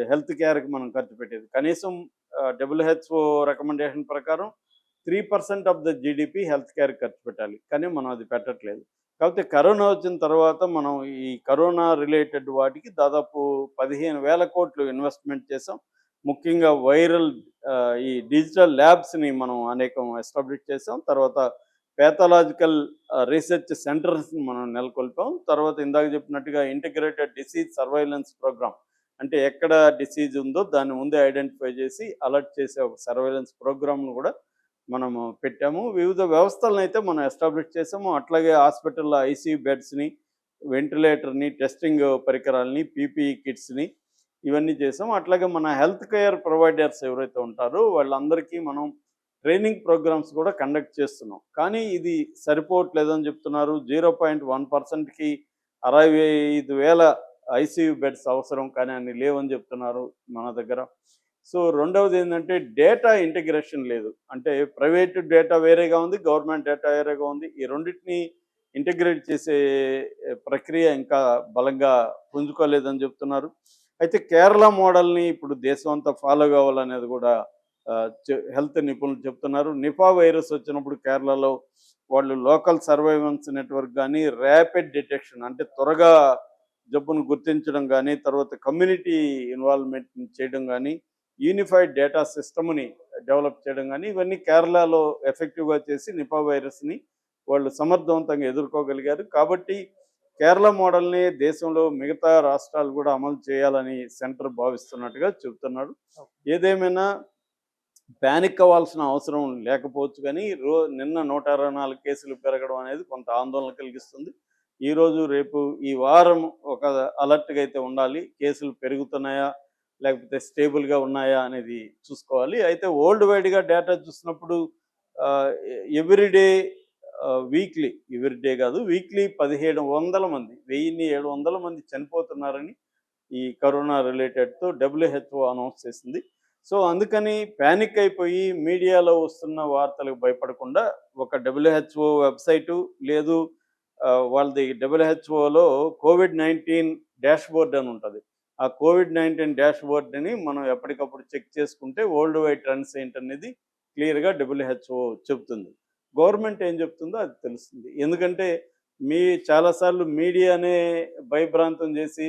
Health కేర్‌కి మనం ఖర్చు పెట్టేది. కనీసం డబ్ల్యూహెచ్ఓ రికమెండేషన్ ప్రకారం 3% ఆఫ్ ద జీడీపీ హెల్త్ కేర్‌కి ఖర్చు పెట్టాలి. కానీ మనం అది పెట్టట్లేదు. కాకపోతే కరోనా వచ్చిన తర్వాత మనం ఈ కరోనా రిలేటెడ్ వాటికి దాదాపు 15,000 కోట్లు ఇన్వెస్ట్‌మెంట్ చేసాం. ముఖ్యంగా ఈ డిజిటల్ ల్యాబ్స్‌ని మనం అనేకం ఎస్టాబ్లిష్ చేసాం. తర్వాత పాథలాజికల్ రీసెర్చ్ సెంటర్స్‌ని మనం నెలకొల్పాం. తర్వాత ఇందాక చెప్పినట్టుగా ఇంటిగ్రేటెడ్ డిసీజ్ సర్వైలెన్స్ ప్రోగ్రామ్. అంటే ఎక్కడ డిసీజ్ ఉందో దాన్ని ముందే ఐడెంటిఫై చేసి అలర్ట్ చేసే ఒక సర్వైలెన్స్ ప్రోగ్రామ్‌ను కూడా మనము పెట్టాము. వివిధ వ్యవస్థలనైతే మనం ఎస్టాబ్లిష్ చేసాము. అట్లాగే హాస్పిటల్‌లో ఐసీయూ బెడ్స్‌ని, వెంటిలేటర్‌ని, టెస్టింగ్ పరికరాలని, పీపీఈ కిట్స్‌ని ఇవన్నీ చేసాం. అట్లాగే మన హెల్త్ కేర్ ప్రొవైడర్స్ ఎవరైతే ఉంటారో వాళ్ళందరికీ మనం ట్రైనింగ్ ప్రోగ్రామ్స్ కూడా కండక్ట్ చేస్తున్నాం. కానీ ఇది సరిపోవట్లేదని చెప్తున్నారు. 0.1%కి 65,000 ఐసీయూ బెడ్స్ అవసరం, కానీ అన్ని లేవని చెప్తున్నారు మన దగ్గర. సో రెండవదేంటంటే డేటా ఇంటిగ్రేషన్ లేదు. అంటే ప్రైవేట్ డేటా వేరేగా ఉంది, గవర్నమెంట్ డేటా వేరేగా ఉంది. ఈ రెండిటిని ఇంటిగ్రేట్ చేసే ప్రక్రియ ఇంకా బలంగా పుంజుకోలేదని చెప్తున్నారు. అయితే కేరళ మోడల్‌ని ఇప్పుడు దేశం అంతా ఫాలో కావాలనేది కూడా హెల్త్ నిపుణులు చెప్తున్నారు. నిపా వైరస్ వచ్చినప్పుడు కేరళలో వాళ్ళు లోకల్ సర్వైలెన్స్ నెట్వర్క్ గానీ, ర్యాపిడ్ డిటెక్షన్ అంటే త్వరగా జబ్బును గుర్తించడం గానీ, తర్వాత కమ్యూనిటీ ఇన్వాల్వ్‌మెంట్ చేయడం గానీ, యూనిఫైడ్ డేటా సిస్టమ్‌ని డెవలప్ చేయడం గానీ, ఇవన్నీ కేరళలో ఎఫెక్టివ్‌గా చేసి నిపా వైరస్‌ని వాళ్ళు సమర్థవంతంగా ఎదుర్కోగలిగారు. కాబట్టి కేరళ మోడల్‌ని దేశంలో మిగతా రాష్ట్రాలు కూడా అమలు చేయాలని సెంటర్ భావిస్తున్నట్టుగా చెబుతున్నారు. ఏదేమైనా పానిక్ అవ్వాల్సిన అవసరం లేకపోవచ్చు కానీ, నిన్న 124 కేసులు పెరగడం అనేది కొంత ఆందోళన కలిగిస్తుంది. ఈరోజు, రేపు ఈ వారం ఒక అలర్ట్‌గా అయితే ఉండాలి. కేసులు పెరుగుతున్నాయా? లేకపోతే స్టేబుల్‌గా ఉన్నాయా? అనేది చూసుకోవాలి. అయితే వరల్డ్ వైడ్‌గా డేటా చూసినప్పుడు ఆహ్, ఎవ్రీడే ఎవ్రీడే కాదు, వీక్లీ 1,700 మంది, 1,700 మంది చనిపోతున్నారని ఈ కరోనా రిలేటెడ్‌తో డబ్ల్యూహెచ్ఓ అనౌన్స్ చేసింది. సో అందుకని పానిక్ అయిపోయి మీడియాలో వస్తున్న వార్తలకు భయపడకుండా ఒక డబ్ల్యూహెచ్ఓ వెబ్‌సైటు లేదు, వాళ్ళది డబ్ల్యూహెచ్ఓలో కోవిడ్-19 డాష్‌బోర్డ్ అని ఉంటది. ఆ కోవిడ్-19 డాష్‌బోర్డ్‌ని మనం ఎప్పటికప్పుడు చెక్ చేసుకుంటే వరల్డ్ వైడ్ ట్రెండ్స్ ఏంటనేది క్లియర్‌గా డబ్ల్యూహెచ్ఓ చెప్తుంది. గవర్నమెంట్ ఏం చెప్తుందో అది తెలుస్తుంది. ఎందుకంటే చాలా సార్లు మీడియానే భయభ్రాంతం చేసి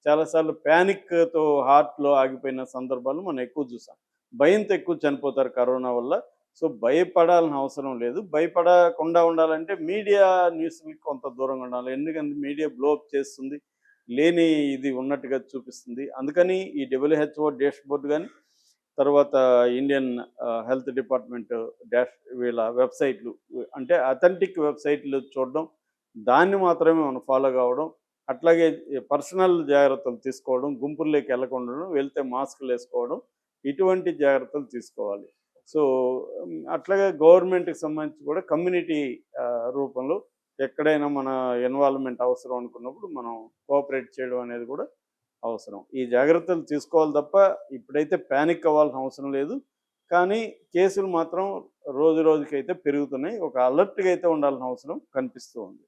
చాలాసార్లు ప్యానిక్‌తో హార్ట్‌లో ఆగిపోయిన సందర్భాలు మనం ఎక్కువ చూసాం. భయంతో ఎక్కువ చనిపోతారు కరోనా వల్ల. సో భయపడాల్సిన అవసరం లేదు. భయపడకుండా ఉండాలంటే మీడియా న్యూస్‌లకి కొంత దూరంగా ఉండాలి. ఎందుకంటే మీడియా బ్లో అప్ చేస్తుంది. లేని ఇది ఉన్నట్టుగా చూపిస్తుంది. అందుకని ఈ డబ్ల్యూహెచ్ఓ డాష్‌బోర్డ్ గాని, తర్వాత ఇండియన్ హెల్త్ డిపార్ట్‌మెంట్ వీళ్ళ వెబ్‌సైట్‌లు అంటే అథెంటిక్ వెబ్‌సైట్‌లు చూడడం, దాన్ని మాత్రమే మనం ఫాలో కావడం. అట్లాగే పర్సనల్ జాగ్రత్తలు తీసుకోవడం, గుంపుల్లోకి వెళ్ళకుండా ఉండడం, వెళ్తే మాస్కులేసుకోవడం, ఇటువంటి జాగ్రత్తలు తీసుకోవాలి. సో అట్లాగే గవర్నమెంట్‌కి సంబంధించి కూడా కమ్యూనిటీ రూపంలో ఎక్కడైనా మన ఇన్వాల్వ్‌మెంట్ అవసరం అనుకున్నప్పుడు మనం కోఆపరేట్ చేయడం అనేది కూడా అవసరం. ఈ జాగ్రత్తలు తీసుకోవాలి తప్ప ఇప్పుడైతే పానిక్ అవ్వాల్సిన అవసరం లేదు. కానీ కేసులు మాత్రం రోజు రోజుకైతే పెరుగుతున్నాయి. ఒక అలర్ట్‌గా అయితే ఉండాల్సిన అవసరం కనిపిస్తూ ఉంది.